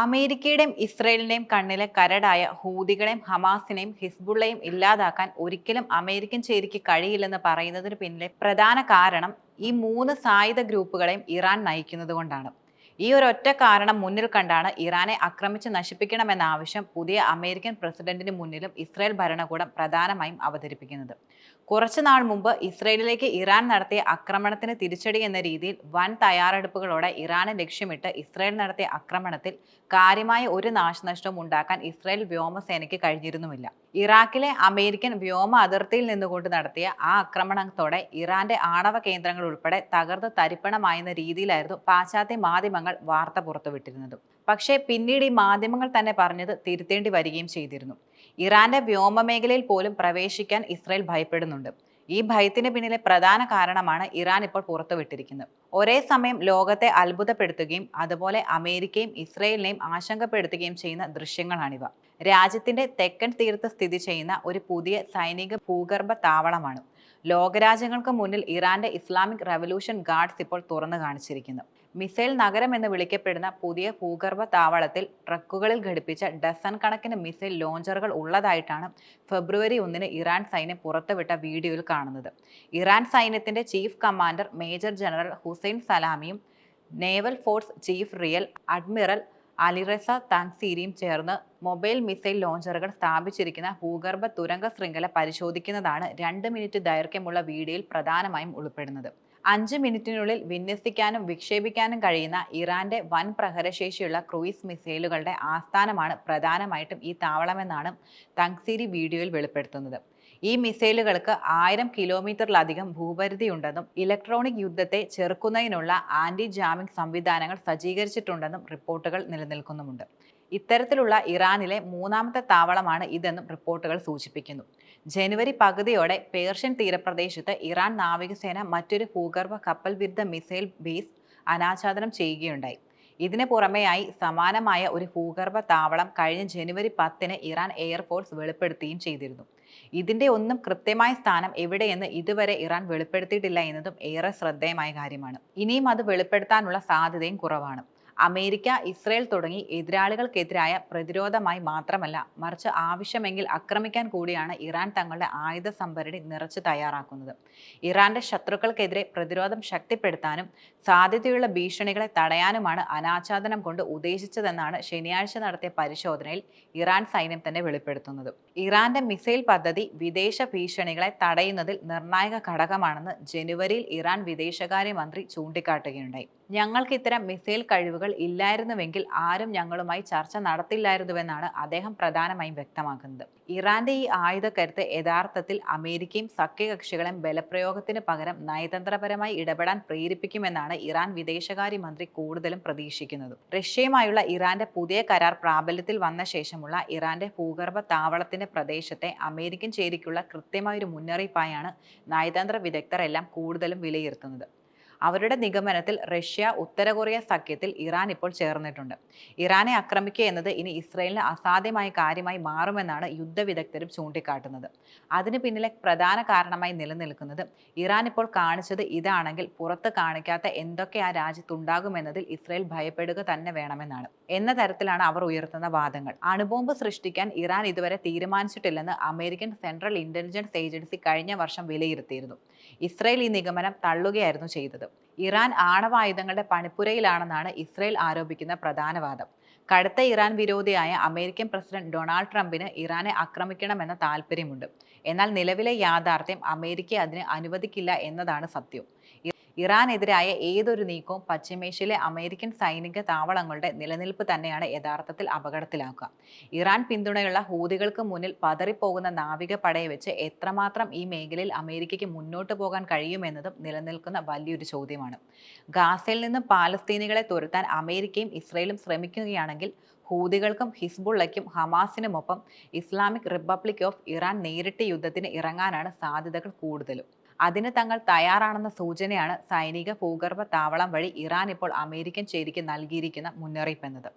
അമേരിക്കയുടെയും ഇസ്രയേലിന്റെയും കണ്ണിലെ കരടായ ഹൂതികളെയും ഹമാസിനെയും ഹിസ്ബുള്ളയും ഇല്ലാതാക്കാൻ ഒരിക്കലും അമേരിക്കൻ ചേരിക്ക് കഴിയില്ലെന്ന് പറയുന്നതിന് പിന്നിലെ പ്രധാന കാരണം ഈ മൂന്ന് സായുധ ഗ്രൂപ്പുകളെയും ഇറാൻ നയിക്കുന്നത് കൊണ്ടാണ്. ഈ ഒരൊറ്റ കാരണം മുന്നിൽ കണ്ടാണ് ഇറാനെ ആക്രമിച്ച് നശിപ്പിക്കണമെന്ന ആവശ്യം പുതിയ അമേരിക്കൻ പ്രസിഡന്റിന് മുന്നിലും ഇസ്രായേൽ ഭരണകൂടം പ്രധാനമായും അവതരിപ്പിക്കുന്നത്. കുറച്ചുനാൾ മുമ്പ് ഇസ്രയേലിലേക്ക് ഇറാൻ നടത്തിയ ആക്രമണത്തിന് തിരിച്ചടി എന്ന രീതിയിൽ വൻ തയ്യാറെടുപ്പുകളോടെ ഇറാനെ ലക്ഷ്യമിട്ട് ഇസ്രായേൽ നടത്തിയ ആക്രമണത്തിൽ കാര്യമായ ഒരു നാശനഷ്ടവും ഉണ്ടാക്കാൻ ഇസ്രായേൽ വ്യോമസേനയ്ക്ക് കഴിഞ്ഞിരുന്നുമില്ല. ഇറാഖിലെ അമേരിക്കൻ വ്യോമ അതിർത്തിയിൽ നിന്നുകൊണ്ട് നടത്തിയ ആ ആക്രമണത്തോടെ ഇറാന്റെ ആണവ കേന്ദ്രങ്ങൾ ഉൾപ്പെടെ തകർന്ന് തരിപ്പണമായെന്ന രീതിയിലായിരുന്നു പാശ്ചാത്യ മാധ്യമങ്ങൾ വാർത്ത പുറത്തുവിട്ടിരുന്നത്. പക്ഷേ പിന്നീട് ഈ മാധ്യമങ്ങൾ തന്നെ പറഞ്ഞത് തിരുത്തേണ്ടി വരികയും ചെയ്തിരുന്നു. ഇറാന്റെ വ്യോമ മേഖലയിൽ പോലും പ്രവേശിക്കാൻ ഇസ്രായേൽ ഭയപ്പെടുന്നുണ്ട്. ഈ ഭയത്തിന് പിന്നിലെ പ്രധാന കാരണമാണ് ഇറാൻ ഇപ്പോൾ പുറത്തുവിട്ടിരിക്കുന്നത്. ഒരേ സമയം ലോകത്തെ അത്ഭുതപ്പെടുത്തുകയും അതുപോലെ അമേരിക്കയും ഇസ്രയേലിനെയും ആശങ്കപ്പെടുത്തുകയും ചെയ്യുന്ന ദൃശ്യങ്ങളാണിവ. രാജ്യത്തിന്റെ തെക്കൻ തീരത്ത് സ്ഥിതി ചെയ്യുന്ന ഒരു പുതിയ സൈനിക ഭൂഗർഭ താവളമാണ് ലോകരാജ്യങ്ങൾക്ക് മുന്നിൽ ഇറാന്റെ ഇസ്ലാമിക് റവല്യൂഷൻ ഗാർഡ്സ് ഇപ്പോൾ തുറന്നു കാണിച്ചിരിക്കുന്നു. മിസൈൽ നഗരം എന്ന് വിളിക്കപ്പെടുന്ന പുതിയ ഭൂഗർഭ താവളത്തിൽ ട്രക്കുകളിൽ ഘടിപ്പിച്ച ഡസൻ കണക്കിന് മിസൈൽ ലോഞ്ചറുകൾ ഉള്ളതായിട്ടാണ് ഫെബ്രുവരി 1 ഇറാൻ സൈന്യം പുറത്തുവിട്ട വീഡിയോയിൽ കാണുന്നത്. ഇറാൻ സൈന്യത്തിന്റെ chief commander major general Hussein സലാമിയും naval force chief rear admiral Alireza താങ്സീരിയും ചേർന്ന് മൊബൈൽ മിസൈൽ ലോഞ്ചറുകൾ സ്ഥാപിച്ചിരിക്കുന്ന ഭൂഗർഭ തുരങ്ക ശൃംഖല പരിശോധിക്കുന്നതാണ് 2 മിനിറ്റ് ദൈർഘ്യമുള്ള വീഡിയോയിൽ പ്രധാനമായും ഉൾപ്പെടുന്നത്. 5 മിനിറ്റിനുള്ളിൽ വിന്യസിക്കാനും വിക്ഷേപിക്കാനും കഴിയുന്ന ഇറാന്റെ വൻ പ്രഹരശേഷിയുള്ള ക്രൂയിസ് മിസൈലുകളുടെ ആസ്ഥാനമാണ് പ്രധാനമായിട്ടും ഈ താവളമെന്നാണ് തങ്സീരി വീഡിയോയിൽ വെളിപ്പെടുത്തുന്നത്. ഈ മിസൈലുകൾക്ക് 1000 കിലോമീറ്ററിലധികം ഭൂപരിധിയുണ്ടെന്നും ഇലക്ട്രോണിക് യുദ്ധത്തെ ചെറുക്കുന്നതിനുള്ള ആന്റി ജാമിംഗ് സംവിധാനങ്ങൾ സജ്ജീകരിച്ചിട്ടുണ്ടെന്നും റിപ്പോർട്ടുകൾ നിലനിൽക്കുന്നുമുണ്ട്. ഇത്തരത്തിലുള്ള ഇറാനിലെ മൂന്നാമത്തെ താവളമാണ് ഇതെന്നും റിപ്പോർട്ടുകൾ സൂചിപ്പിക്കുന്നു. ജനുവരി പകുതിയോടെ പേർഷ്യൻ തീരപ്രദേശത്ത് ഇറാൻ നാവികസേന മറ്റൊരു ഭൂഗർഭ കപ്പൽ വിരുദ്ധ മിസൈൽ ബേസ് അനാച്ഛാദനം ചെയ്യുകയുണ്ടായി. ഇതിന് പുറമെയായി സമാനമായ ഒരു ഭൂഗർഭ താവളം കഴിഞ്ഞ ജനുവരി 10 ഇറാൻ എയർഫോഴ്സ് വെളിപ്പെടുത്തുകയും ചെയ്തിരുന്നു. ഇതിന്റെ ഒന്നും കൃത്യമായ സ്ഥാനം എവിടെയെന്ന് ഇതുവരെ ഇറാൻ വെളിപ്പെടുത്തിയിട്ടില്ല എന്നതും ഏറെ ശ്രദ്ധേയമായ കാര്യമാണ്. ഇനിയും അത് വെളിപ്പെടുത്താനുള്ള സാധ്യതയും കുറവാണ്. അമേരിക്ക, ഇസ്രയേൽ തുടങ്ങി എതിരാളികൾക്കെതിരായ പ്രതിരോധമായി മാത്രമല്ല, മറിച്ച് ആവശ്യമെങ്കിൽ ആക്രമിക്കാൻ കൂടിയാണ് ഇറാൻ തങ്ങളുടെ ആയുധ സംഭരണി നിറച്ച് തയ്യാറാക്കുന്നത്. ഇറാന്റെ ശത്രുക്കൾക്കെതിരെ പ്രതിരോധം ശക്തിപ്പെടുത്താനും സാധ്യതയുള്ള ഭീഷണികളെ തടയാനുമാണ് അനാച്ഛാദനം കൊണ്ട് ഉദ്ദേശിച്ചതെന്നാണ് ശനിയാഴ്ച നടത്തിയ പരിശോധനയിൽ ഇറാൻ സൈന്യം തന്നെ വെളിപ്പെടുത്തുന്നത്. ഇറാന്റെ മിസൈൽ പദ്ധതി വിദേശ ഭീഷണികളെ തടയുന്നതിൽ നിർണായക ഘടകമാണെന്ന് ജനുവരിയിൽ ഇറാൻ വിദേശകാര്യമന്ത്രി ചൂണ്ടിക്കാട്ടുകയുണ്ടായി. ഞങ്ങൾക്ക് ഇത്തരം മിസൈൽ കഴിവുകൾ ഇല്ലായിരുന്നുവെങ്കിൽ ആരും ഞങ്ങളുമായി ചർച്ച നടത്തില്ലായിരുന്നുവെന്നാണ് അദ്ദേഹം പ്രധാനമായും വ്യക്തമാക്കുന്നത്. ഇറാന്റെ ഈ ആയുധക്കരുത്ത് യഥാർത്ഥത്തിൽ അമേരിക്കയും സഖ്യകക്ഷികളെയും ബലപ്രയോഗത്തിന് പകരം നയതന്ത്രപരമായി ഇടപെടാൻ പ്രേരിപ്പിക്കുമെന്നാണ് ഇറാൻ വിദേശകാര്യമന്ത്രി കൂടുതലും പ്രതീക്ഷിക്കുന്നത്. റഷ്യയുമായുള്ള ഇറാന്റെ പുതിയ കരാർ പ്രാബല്യത്തിൽ വന്ന ശേഷമുള്ള ഇറാന്റെ ഭൂഗർഭ താവളത്തിന്റെ പ്രദേശത്തെ അമേരിക്കൻ ചേരിക്കുള്ള കൃത്യമായൊരു മുന്നറിയിപ്പായാണ് നയതന്ത്ര വിദഗ്ധർ എല്ലാം കൂടുതലും വിലയിരുത്തുന്നത്. അവരുടെ നിഗമനത്തിൽ റഷ്യ, ഉത്തര കൊറിയ സഖ്യത്തിൽ ഇറാൻ ഇപ്പോൾ ചേർന്നിട്ടുണ്ട്. ഇറാനെ ആക്രമിക്കുക എന്നത് ഇനി ഇസ്രയേലിന് അസാധ്യമായ കാര്യമായി മാറുമെന്നാണ് യുദ്ധവിദഗ്ധരും ചൂണ്ടിക്കാട്ടുന്നത്. അതിന് പിന്നിലെ പ്രധാന കാരണമായി നിലനിൽക്കുന്നത് ഇറാൻ ഇപ്പോൾ കാണിച്ചത് ഇതാണെങ്കിൽ പുറത്ത് കാണിക്കാത്ത എന്തൊക്കെ ആ രാജ്യത്തുണ്ടാകുമെന്നതിൽ ഇസ്രയേൽ ഭയപ്പെടുക തന്നെ വേണമെന്നാണ് എന്ന തരത്തിലാണ് അവർ ഉയർത്തുന്ന വാദങ്ങൾ. അണുബോംബ് സൃഷ്ടിക്കാൻ ഇറാൻ ഇതുവരെ തീരുമാനിച്ചിട്ടില്ലെന്ന് അമേരിക്കൻ സെൻട്രൽ ഇന്റലിജൻസ് ഏജൻസി കഴിഞ്ഞ വർഷം വിലയിരുത്തിയിരുന്നു. ഇസ്രയേൽ ഈ നിഗമനം തള്ളുകയായിരുന്നു ചെയ്തത്. ഇറാൻ ആണവായുധങ്ങളുടെ പണിപ്പുരയിലാണെന്നാണ് ഇസ്രയേൽ ആരോപിക്കുന്ന പ്രധാന വാദം. കടുത്ത ഇറാൻ വിരോധിയായ അമേരിക്കൻ പ്രസിഡന്റ് ഡൊണാൾഡ് ട്രംപിന് ഇറാനെ ആക്രമിക്കണമെന്ന താല്പര്യമുണ്ട്. എന്നാൽ നിലവിലെ യാഥാർത്ഥ്യം അമേരിക്ക അതിന് അനുവദിക്കില്ല എന്നതാണ് സത്യം. ഇറാനെതിരായ ഏതൊരു നീക്കവും പശ്ചിമേഷ്യയിലെ അമേരിക്കൻ സൈനിക താവളങ്ങളുടെ നിലനിൽപ്പ് തന്നെയാണ് യഥാർത്ഥത്തിൽ അപകടത്തിലാക്കുക. ഇറാൻ പിന്തുണയുള്ള ഹൂതികൾക്ക് മുന്നിൽ പതറിപ്പോകുന്ന നാവിക പടയെ വെച്ച് എത്രമാത്രം ഈ മേഖലയിൽ അമേരിക്കയ്ക്ക് മുന്നോട്ട് പോകാൻ കഴിയുമെന്നതും നിലനിൽക്കുന്ന വലിയൊരു ചോദ്യമാണ്. ഗാസയിൽ നിന്ന് പാലസ്തീനികളെ തുരത്താൻ അമേരിക്കയും ഇസ്രയേലും ശ്രമിക്കുകയാണെങ്കിൽ ഹൂതികൾക്കും ഹിസ്ബുള്ളയ്ക്കും ഹമാസിനുമൊപ്പം ഇസ്ലാമിക് റിപ്പബ്ലിക് ഓഫ് ഇറാൻ നേരിട്ട് യുദ്ധത്തിന് ഇറങ്ങാനാണ് സാധ്യതകൾ കൂടുതലും. അതിന് തങ്ങൾ തയ്യാറാണെന്ന സൂചനയാണ് സൈനിക ഭൂഗർഭ താവളം വഴി ഇറാൻ ഇപ്പോൾ അമേരിക്കൻ ചേരിക്ക് നൽകിയിരിക്കുന്ന മുന്നറിയിപ്പ് എന്നത്.